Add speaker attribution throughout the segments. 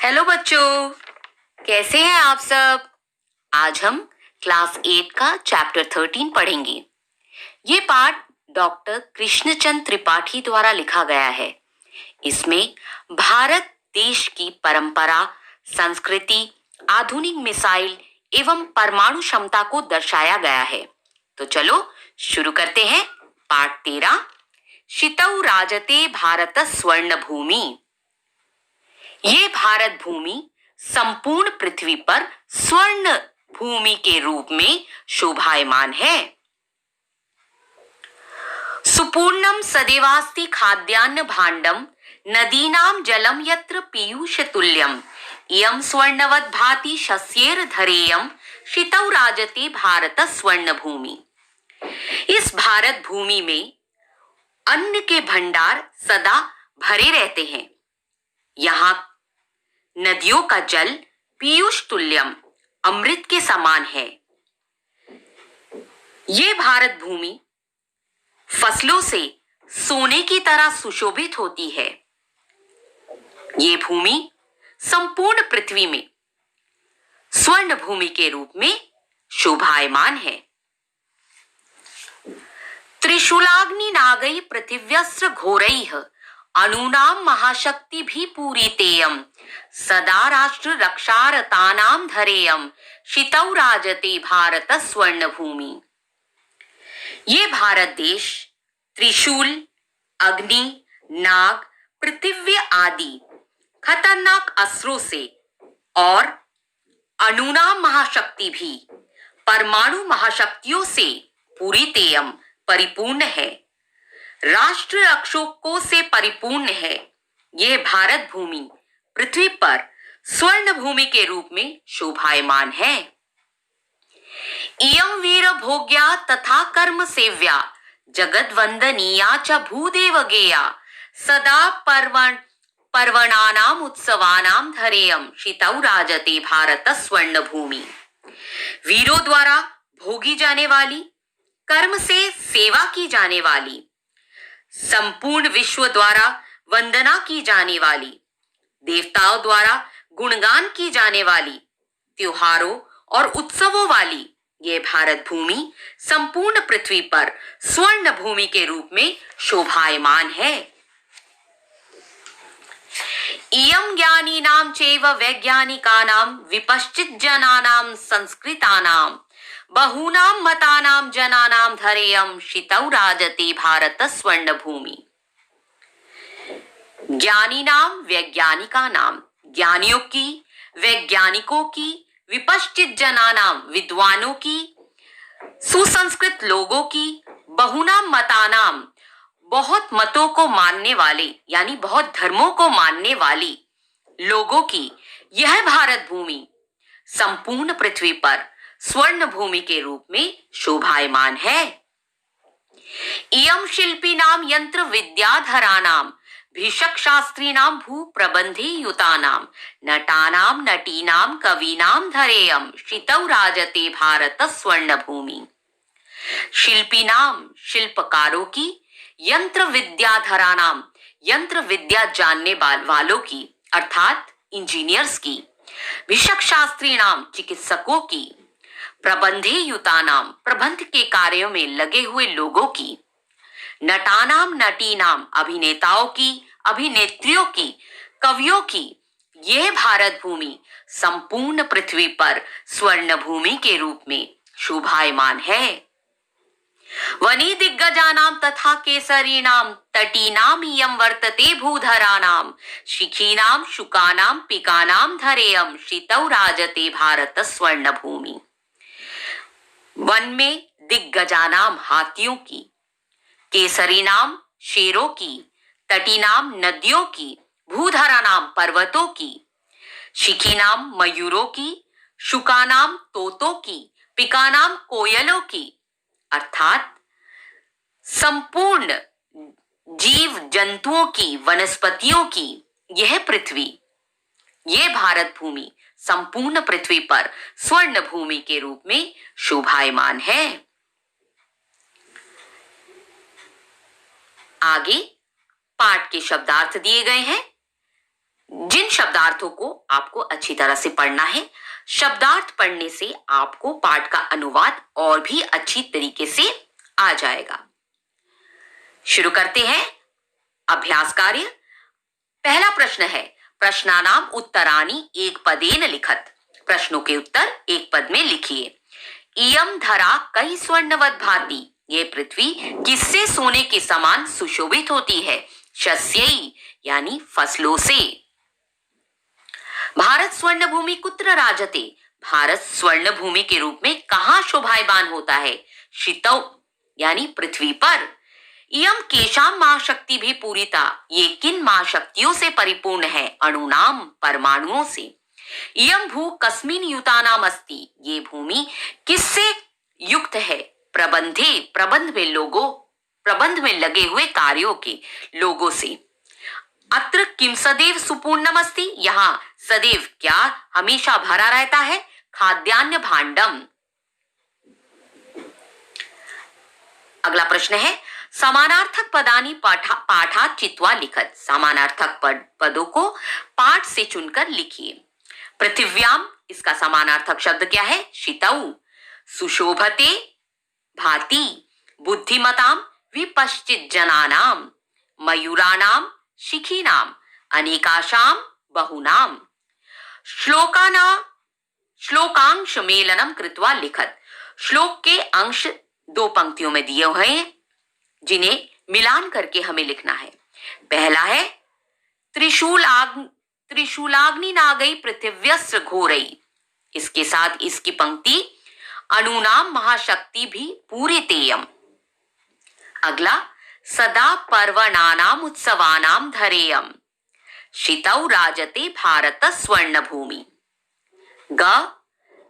Speaker 1: Hello बच्चों, कैसे हैं आप सब। आज हम क्लास 8 का चैप्टर 13 पढ़ेंगे। ये पाठ डॉक्टर कृष्णचंद्र त्रिपाठी द्वारा लिखा गया है। इसमें भारत देश की परंपरा, संस्कृति, आधुनिक मिसाइल एवं परमाणु क्षमता को दर्शाया गया है। तो चलो शुरू करते हैं। पाठ 13, शितौ राजते भारत स्वर्ण भूमि। ये भारत भूमि संपूर्ण पृथ्वी पर स्वर्ण भूमि के रूप में शोभायमान है। सुपूर्णम सदेवास्ति खाद्यान्न भाण्डम नदीनां जलम यत्र पीयूष तुल्यम इयं स्वर्णवत् भाति शस्येर धरेयम शितौ राजते भारत स्वर्ण भूमि। इस भारत भूमि में अन्न के भंडार सदा भरे रहते हैं। यहाँ नदियों का जल पीयूष तुल्यम अमृत के समान है। ये भारत भूमि फसलों से सोने की तरह सुशोभित होती है। ये भूमि संपूर्ण पृथ्वी में स्वर्ण भूमि के रूप में शोभायमान है। त्रिशूलाग्नि नागै पृथिव्यस्त्र घोरैः अणूनां महाशक्ति भी पूरी तेयम सदा राष्ट्र रक्षारतानां धरेयम शितौ राजते भारत स्वर्ण भूमि। ये भारत देश त्रिशूल, अग्नि, नाग, पृथिव्य आदि खतरनाक अस्त्रों से और अणुनाम महाशक्ति भी परमाणु महाशक्तियों से पूरी तेयम परिपूर्ण है, राष्ट्र रक्षकों से परिपूर्ण है। यह भारत भूमि पृथ्वी पर स्वर्ण भूमि के रूप में शोभायमान है। इयं वीर भोग्या तथा कर्म सेव्या जगद वंदनीया च भूदेव गेया सदा पर्वणानाम उत्सवानाम धरेयम शितौ राजते भारत स्वर्ण भूमि। वीरों द्वारा भोगी जाने वाली, कर्म से सेवा की जाने वाली, संपूर्ण विश्व द्वारा वंदना की जाने वाली, देवताओं द्वारा गुणगान की जाने वाली, त्योहारों और उत्सवों वाली ये भारत भूमि संपूर्ण पृथ्वी पर स्वर्ण भूमि के रूप में शोभायमान है। इयं ज्ञानीनां चैव वैज्ञानिकानां विपश्चित जनानां संस्कृतानां बहूनां मतानां जनानां धरेयम शितौ राजते भारत स्वर्ण भूमि। ज्ञानी नाम, वैज्ञानिका नाम, ज्ञानियों की, वैज्ञानिकों की, विपश्चित जनानाम विद्वानों की, सुसंस्कृत लोगों की, बहुनाम मतानाम बहुत मतों को मानने वाले यानी बहुत धर्मों को मानने वाली लोगों की यह भारत भूमि संपूर्ण पृथ्वी पर स्वर्ण भूमि के रूप में शोभायमान है। इयं शिल्पिनां यंत्र विद्याधराणां भिषक शास्त्रीणां भू प्रबंधे युतानां नटानां नटीनां कवीनां धरेयम शितौ राजते भारत स्वर्ण भूमि। शिल्पिनां शिल्पकारों की, यंत्र विद्याधराणां यंत्र विद्या जानने वालों की अर्थात इंजीनियर्स की, भिषक शास्त्रीणां चिकित्सकों की, प्रबंधे युतानाम प्रबंध के कार्यों में लगे हुए लोगों की, नटानाम नटीनाम अभिनेताओं की, अभिनेत्रियों की, कवियों की, यह भारत भूमि संपूर्ण पृथ्वी पर स्वर्ण भूमि के रूप में शोभायमान है। वनी दिग्गजानाम तथा केसरीणाम तटीनाम इयं वर्तते भूधराणाम शिखीनाम शुकानाम पिकानाम धरेयम शितौ राजते भारत स्वर्ण भूमि। वन में दिग्गजानाम हाथियों की, केसरी नाम शेरों की, तटी नाम नदियों की, भूधरा नाम पर्वतों की, शिखी नाम मयूरों की, शुका नाम तोतों की, पिका नाम कोयलों की अर्थात संपूर्ण जीव जंतुओं की, वनस्पतियों की यह पृथ्वी, यह भारत भूमि संपूर्ण पृथ्वी पर स्वर्ण भूमि के रूप में शोभायमान है। आगे पाठ के शब्दार्थ दिए गए हैं। जिन शब्दार्थों को आपको अच्छी तरह से पढ़ना है, शब्दार्थ पढ़ने से आपको पाठ का अनुवाद और भी अच्छी तरीके से आ जाएगा। शुरू करते हैं अभ्यास कार्य। पहला प्रश्न है, प्रश्नानाम उत्तराणि एक पदेन लिखत। प्रश्नों के उत्तर एक पद में लिखिए। इयम धरा कई स्वर्णवत भाति। ये पृथ्वी किससे सोने के समान सुशोभित होती है? शस्यई यानी फसलों से। भारत स्वर्ण भूमि कुत्र राजते। भारत स्वर्ण भूमि के रूप में कहाँ शोभायमान होता है? शीतौ यानी पृथ्वी पर। इयम केशाम महाशक्ति भी पूरिता। ये किन महाशक्तियों से परिपूर्ण है? अणुनाम परमाणुओं से। इयम भू कस्मिन युतानाम अस्ति। ये भूमि किससे युक्त है? प्रबंधे प्रबंध में लगे हुए कार्यों के लोगों से। अत्र किम सदैव सुपूर्णम अस्ति। यहाँ सदैव क्या हमेशा भरा रहता है? खाद्यान्न भांडम। अगला प्रश्न है, समानार्थक पदानि पाठात चित्वा लिखत। समानार्थक पदों को पाठ से चुनकर लिखिए। पृथिव्याम, इसका समानार्थक शब्द क्या है? शीतौ। सुशोभते भाति। बुद्धिमताम विपश्चित जनानाम। मयूरानाम शिखीनाम। अनेकाशाम बहुनाम। श्लोकांश मेलनम कृत्वा लिखत। श्लोक के अंश दो पंक्तियों में दिए हुए हैं, जिन्हें मिलान करके हमें लिखना है। पहला है, त्रिशूलाग्नि नागई पृथिव्यस्त्र घोरई। इसके साथ इसकी पंक्ति अणुनाम महाशक्ति भी पूरितेयम। अगला, सदा पर्वणानाम उत्सवानाम धरेयम। शीतौ राजते भारत स्वर्ण भूमि। ग,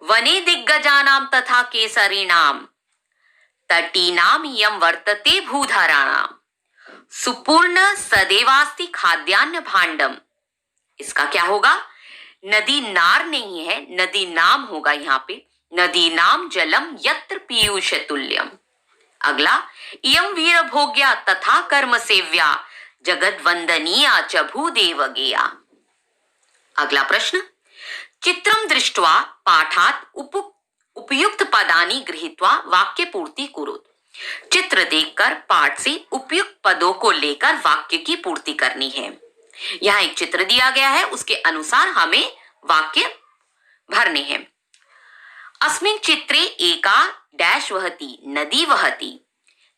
Speaker 1: वने दिग्गजानाम तथा केसरीणाम। तटीनाम इयं वर्तते भूधराणाम। सुपूर्ण सदैवास्ति खाद्यान्न भांडम। इसका क्या होगा? नदी नार नहीं है, नदी नाम होगा यहाँ पे। नदी नाम जलम यत्र पीयूष तुल्यम। अगला, इयं वीर भोग्या तथा कर्म सेव्या। जगत वंदनीया च भूदेव गेया। अगला प्रश्न, चित्रम दृष्ट्वा पाठात उपयुक्त पदानि गृहीत्वा वाक्य पूर्ति कुरुत। चित्र देखकर पाठ से उपयुक्त पदों को लेकर वाक्य की पूर्ति करनी है। यहाँ एक चित्र दिया गया है, उसके अनुसार हमें वाक्य भरने हैं। अस्मिन् चित्रे एका डैश वहती। नदी वहती।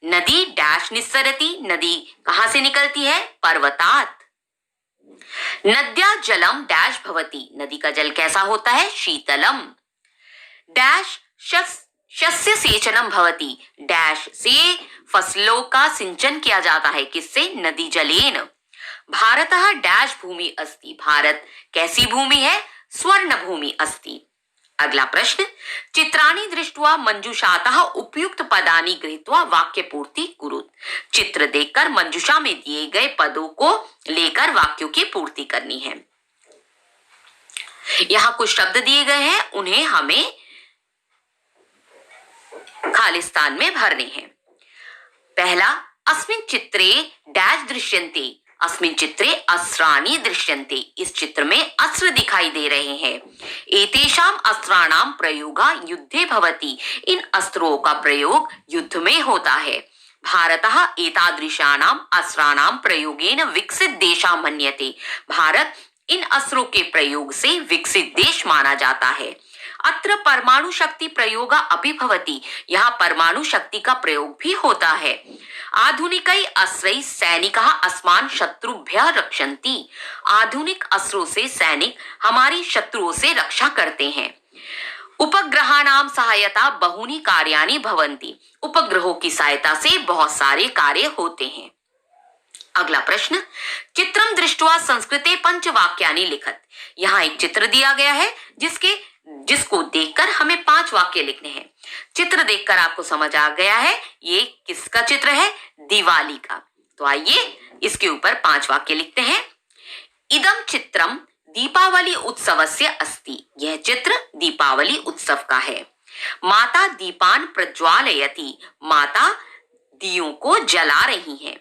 Speaker 1: नदी डैश निस्सरति। नदी कहां से निकलती है? पर्वतात। नद्या जलम डैश भवति। नदी का जल कैसा होता है? शीतलम। डैश शस्य सेचनम भवति। डैश से फसलों का सिंचन किया जाता है। किससे? नदी जलेन। भारतः डैश भूमि अस्ति। भारत कैसी भूमि है? स्वर्ण भूमि अस्ति। अगला प्रश्न, चित्राणि दृष्ट्वा मंजूषातः उपयुक्त पदानि गृहीत्वा वाक्य पूर्ति कुरुत। चित्र देखकर मंजूषा में दिए गए पदों को लेकर वाक्यों की पूर्ति करनी है। यहाँ कुछ शब्द दिए गए हैं, उन्हें हमें खालिस्तान में भरने हैं। पहला, अस्मिन् चित्रे डैश दृश्यन्ते। अस्मिन् चित्रे अस्त्राणि दृश्यन्ते। इस चित्र में अस्त्र दिखाई दे रहे हैं। एतेषाम अस्त्राणाम प्रयोगा युद्धे भवति। इन अस्त्रों का प्रयोग युद्ध में होता है। भारतः एतादृशानाम अस्त्राणाम प्रयोगेन विकसित देशा मन्यते। भारत इन अस्त्रों के प्रयोग से विकसित देश माना जाता है। अत्र परमाणु शक्ति प्रयोगा अपि भवति। यहाँ परमाणु शक्ति का प्रयोग भी होता है। आधुनिकै अस्त्रै सैनिकः अस्मान् शत्रुभ्यः रक्षन्ति। आधुनिक अस्त्रों से सैनिक हमारी शत्रुओं से रक्षा करते हैं। उपग्रहाणाम सहायता बहुनी कार्याणि भवन्ति। उपग्रहों की सहायता से बहुत सारे कार्य होते हैं। अगला प्रश्न, चित्रम दृष्ट्वा संस्कृते पंचवाक्यानि लिखत। यहाँ एक चित्र दिया गया है, जिसको देखकर हमें 5 वाक्य लिखने हैं। चित्र देखकर आपको समझ आ गया है ये किसका चित्र है? दिवाली का। तो आइए इसके ऊपर 5 वाक्य लिखते हैं। इदम चित्रम दीपावली उत्सवस्य अस्ति। यह चित्र दीपावली उत्सव का है। माता दीपान प्रज्वालयति। माता दियों को जला रही हैं।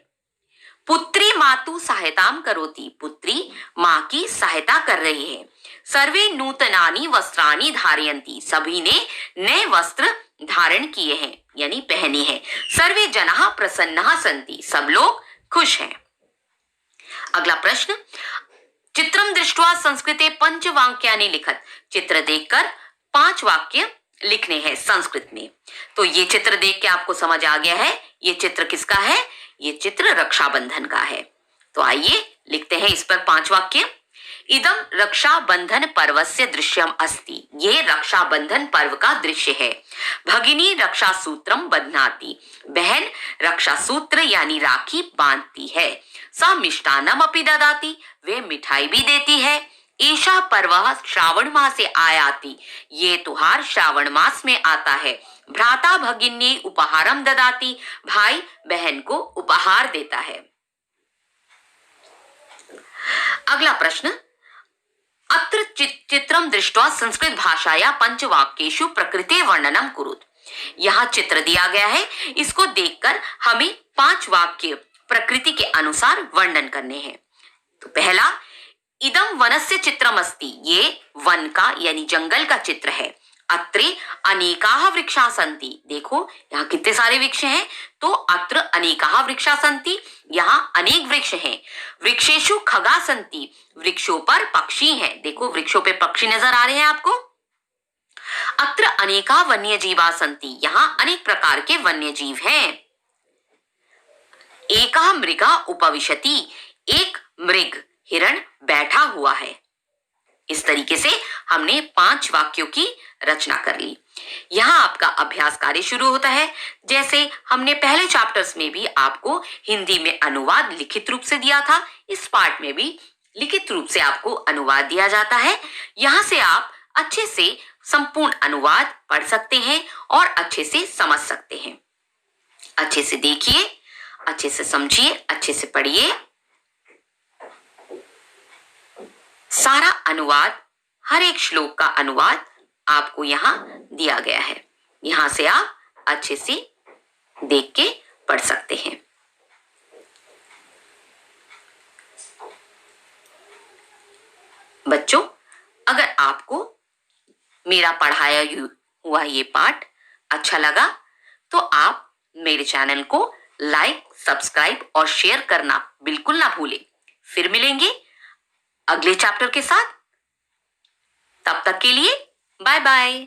Speaker 1: पुत्री मातु सहायताम करोति, पुत्री माँ की सहायता कर रही है। सर्वे नूतनानि वस्त्राणि धारयन्ति, सभी ने नए वस्त्र धारण किए हैं यानी पहने हैं। सर्वे जनाः प्रसन्नाः सन्ति, सब लोग खुश हैं। अगला प्रश्न, चित्रम दृष्ट्वा संस्कृते पंचवाक्यानि लिखत, चित्र देखकर 5 वाक्य लिखने हैं संस्कृत में। तो ये चित्र देख के आपको समझ आ गया है ये चित्र किसका है, ये चित्र रक्षाबंधन का है। तो आइए लिखते हैं इस पर 5 वाक्य। इदम रक्षाबंधन पर्वस्य दृश्यम अस्ति, ये रक्षाबंधन पर्व का दृश्य है। भगिनी रक्षा सूत्रम बध्नाति, बहन रक्षा सूत्र यानी राखी बांधती है। सा मिष्टान्नम अपि ददाति, वे मिठाई भी देती है। ईशा पर्व श्रावण मासे आयाति, ये त्योहार श्रावण मास में आता है। भ्राता भगिनी उपहारम ददाति, भाई बहन को उपहार देता है। अगला प्रश्न, अत्र चित्रम दृष्ट्वा संस्कृत भाषाया पंचवाक्येषु प्रकृते वर्णनम कुरुत, यहाँ चित्र दिया गया है, इसको देखकर हमें 5 वाक्य प्रकृति के अनुसार वर्णन करने हैं। तो पहला, इदम वनस्य चित्रम अस्ति, ये वन का यानी जंगल का चित्र है। अत्रे अनेकाः वृक्षाः सन्ति, देखो यहाँ कितने सारे वृक्ष हैं, तो अत्र अनेकाः वृक्षाः सन्ति, यहाँ अनेक वृक्ष हैं। वृक्षेषु खगा सन्ति, वृक्षों पर पक्षी हैं, देखो वृक्षों पे पक्षी नजर आ रहे हैं आपको। अत्र अनेकाः वन्यजीवाः सन्ति, यहाँ अनेक प्रकार के वन्य जीव हैं। एकः मृगः उपविशति, एक मृग हिरण बैठा हुआ है। इस तरीके से हमने 5 वाक्यों की रचना कर ली। यहाँ आपका अभ्यास कार्य शुरू होता है। जैसे हमने पहले चैप्टर्स में भी आपको हिंदी में अनुवाद लिखित रूप से दिया था, इस पार्ट में भी लिखित रूप से आपको अनुवाद दिया जाता है। यहाँ से आप अच्छे से संपूर्ण अनुवाद पढ़ सकते हैं और अच्छे से समझ सकते हैं। अच्छे से देखिए, अच्छे से समझिए, अच्छे से पढ़िए। सारा अनुवाद, हर एक श्लोक का अनुवाद आपको यहाँ दिया गया है। यहाँ से आप अच्छे से देख के पढ़ सकते हैं। बच्चों, अगर आपको मेरा पढ़ाया हुआ ये पाठ अच्छा लगा तो आप मेरे चैनल को लाइक, सब्सक्राइब और शेयर करना बिल्कुल ना भूलें। फिर मिलेंगे अगले चैप्टर के साथ। तब तक के लिए बाय बाय।